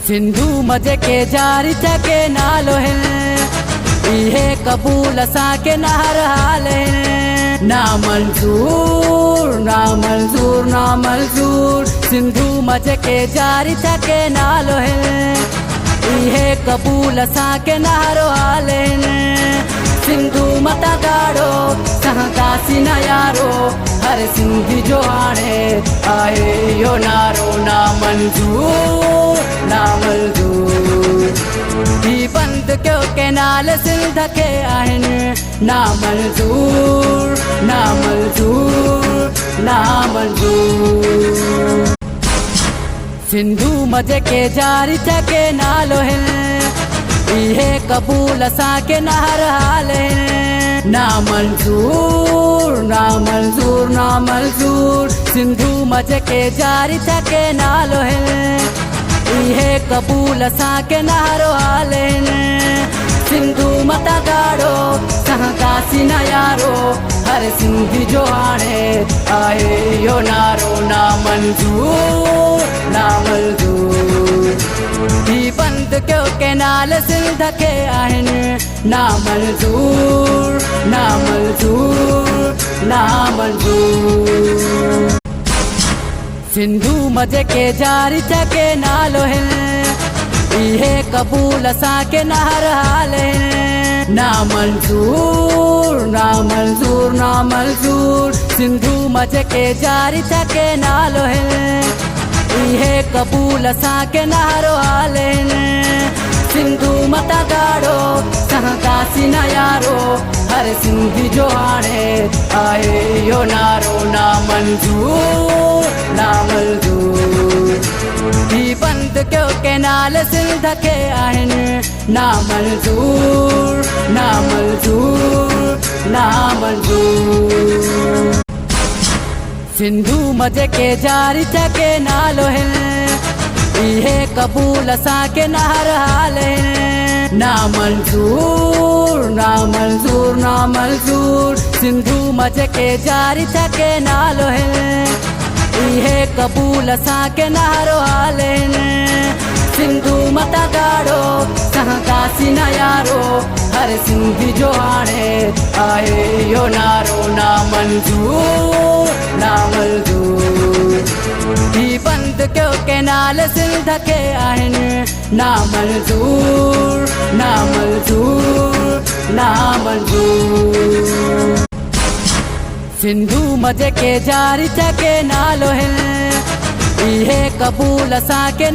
सिंधु मजे के जारी चके नालो है, इहे कबूल असा के नहर हाल है। ना मंजूर ना मंजूर ना मंजूर, सिंधु मजे के जारी चके नालो है, इहे कबूल असा के नहरो हाल है। सिंधु मता गाड़ो सहकासी न यारो, हर सिंधी जो हाणे आहे यो नारो। ना मंजूर ना मंजूर, ही बंद क्यों केनाल सिंध के आहिनि। ना मंजूर ना मंजूर ना मंजूर, सिंधु मजे के जारी चके नालो है, इहे कबूल असा के नहर हाल है। ना मंजूर ना मंजूर ना मंजूर, सिंधु मजे के जारी चके नालो है, इहे कबूल असा के नहरो हाल है। सिंधु मता गाड़ो सहकासी न यारो, हर सिंधी जो हाणे आहे यो नारो। ना मंजूर ना मंजूर, ही बंद क्यों केनाल सिंध के आहिनि। ना मंजूर ना मंजूर ना मंजूर, सिंधु मजे के जारी चके नालो है, इहे कबूल असा के नहर हाल है। ना मंजूर ना मंजूर ना मंजूर, सिंधु मजे के जारी चके नालो है, इहे कबूल असा के नहरो हाल है। सिंधु मता गाड़ो सहकासी न यारो, हर सिंधी जो हाणे आहे यो नारो। ना मंजूर ना मंजूर, ही बंद क्यों केनाल सिंध के आहिनि। ना मंजूर ना मंजूर ना मंजूर, सिंधु मजे के जारी चके नालो है, इहे कबूल असा के नहर हाल है। ना मंजूर ना मंजूर ना मंजूर, सिंधु मजे के जारी चके नालो है, इहे कबूल असा के नहरो हाल है। सिंधु मता गाड़ो सहकासी न यारो, हर सिंधी जो हाणे आहे यो नारो। ना मंजूर ना मंजूर, ही बंद क्यों केनाल सिंध के आहिनि। ना मंजूर ना मंजूर ना मंजूर, सिंधु मजे के जारी चके नालो है, इहे कबूल असा के